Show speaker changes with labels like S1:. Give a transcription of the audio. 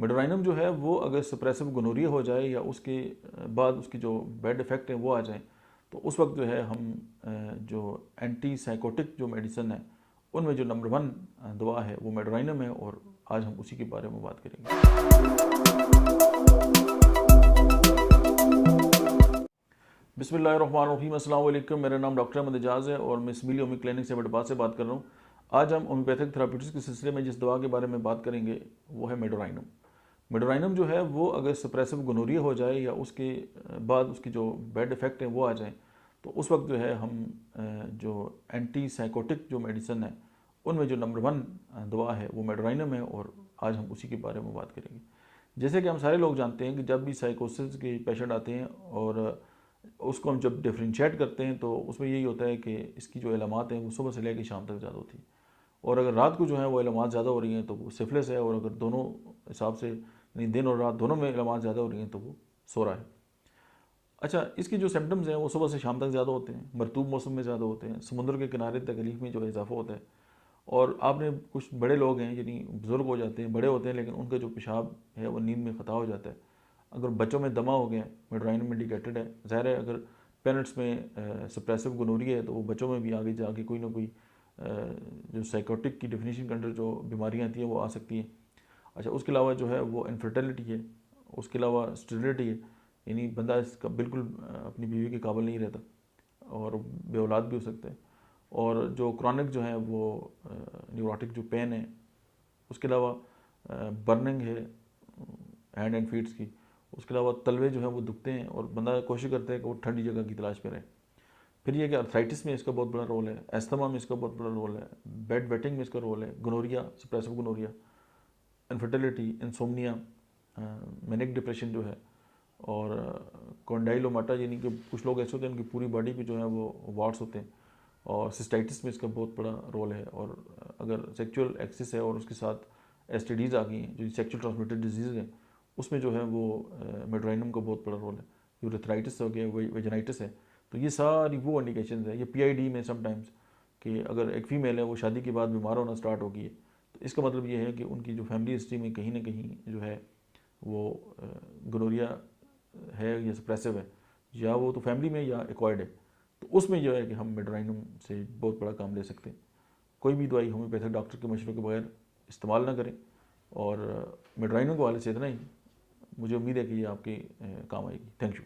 S1: Medorrhinum जो है वो अगर सप्रेसिव गोनोरिया हो जाए या उसके बाद उसकी जो बैड इफ़ेक्ट हैं वो आ जाएं, तो उस वक्त जो है हम जो एंटी साइकोटिक जो मेडिसिन है उनमें जो नंबर 1 दवा है वो मेडोराइनम है, और आज हम उसी के बारे में बात करेंगे। बिस्मिल्लाहिर्रहमानिर्रहीम, अस्सलाम वालेकुम। मेरा नाम डॉक्टर अहमद एजाज़ है और मैं सिविल होमियो क्लिनिक से हैदराबाद से बात कर रहा हूँ। आज हम होम्योपैथिक थेरापीटिक्स के सिलसिले में जिस दवा के बारे में बात करेंगे वो है मेडोराइनम। मेडोराइनम जो है वो अगर सप्रेसिव गोनोरिया हो जाए या उसके बाद उसकी जो बैड इफ़ेक्ट हैं वो आ जाएं, तो उस वक्त जो है हम जो एंटी साइकोटिक जो मेडिसिन है उनमें जो नंबर 1 दवा है वो मेडोराइनम है, और आज हम उसी के बारे में बात करेंगे। जैसे कि हम सारे लोग जानते हैं कि जब भी साइकोसिस के पेशेंट आते हैं और उसको हम जब डिफ्रेंशिएट करते हैं तो उसमें यही होता है कि इसकी जो इलामात हैं वो सुबह से लेकर शाम तक ज़्यादा होती है, और अगर रात को जो है वो इलामात ज़्यादा हो रही हैं तो वो सिफिलिस है, और अगर दोनों हिसाब से यानी दिन और रात दोनों में इलामात ज़्यादा हो रही हैं तो वो सोरा है। अच्छा, इसकी जो सिम्टम्स हैं वो सुबह से शाम तक ज़्यादा होते हैं, मरतूब मौसम में ज़्यादा होते हैं, समुद्र के किनारे तकलीफ में जो इजाफा होता है, और आपने कुछ बड़े लोग हैं यानी बुज़ुर्ग हो जाते हैं, बड़े होते हैं, लेकिन उनका जो पेशाब है वो नींद में ख़ता हो जाता है। अगर बच्चों में दमा हो गया, मेडोराइनम इंडिकेटेड है। ज़ाहिर है अगर पेरेंट्स में सप्रेसिव गोनोरिया है तो वो बच्चों में भी आगे जाके कोई ना कोई जो साइकोटिक की डेफिनेशन के अंडर जो बीमारियाँ आती हैं वो आ सकती हैं। अच्छा, उसके अलावा जो है वो इनफर्टिलिटी है, उसके अलावा स्टेरिलिटी है, यानी बंदा इसका बिल्कुल अपनी बीवी के काबिल नहीं रहता और बे औलाद भी हो सकता है। और जो क्रॉनिक जो है वो न्यूरोटिक जो पेन है, उसके अलावा बर्निंग है हैंड एंड फीट्स की, उसके अलावा तलवे जो है वो दुखते हैं और बंदा कोशिश करता है कि वो ठंडी जगह की तलाश में रहे। फिर ये कि अर्थराइटिस में इसका बहुत बड़ा रोल है, एस्थमा में इसका बहुत बड़ा रोल है, बेड वेटिंग में इसका रोल है, gonorrhoea, suppressive gonorrhoea, infertility, insomnia, manic depression जो है, और कॉन्डाइलोमाटा, यानी कि कुछ लोग ऐसे होते हैं उनकी पूरी बॉडी पे जो है वो वार्ड्स होते हैं, और सिस्टाइटिस में इसका बहुत बड़ा रोल है। और अगर सेक्चुअल एक्सिस है और उसके साथ एसटीडीज़ आ गई हैं जो सेक्चुअल ट्रांसमिटेड डिजीज़ हैं, उसमें जो है वो मेडोराइनम का बहुत बड़ा रोल है। यूरेथ्राइटिस हो गया, वेजिनाइटिस है, तो ये सारी वो इंडिकेशन है। ये पीआईडी में समटाइम्स कि अगर एक फ़ीमेल है वो शादी के बाद बीमार होना स्टार्ट हो गई है, तो इसका मतलब ये है कि उनकी जो फैमिली हिस्ट्री में कहीं ना कहीं जो है वो गोनोरिया है या सप्रेसिव है, या वो तो फैमिली में या एक्वायर्ड है, तो उसमें जो है कि हम मेडोराइनम से बहुत बड़ा काम ले सकते हैं। कोई भी दवाई होम्योपैथिक डॉक्टर के मशवरे के बगैर इस्तेमाल ना करें, और मेडोराइनम के हवाले से इतना ही। मुझे उम्मीद है कि ये आपके काम आएगी। Thank you.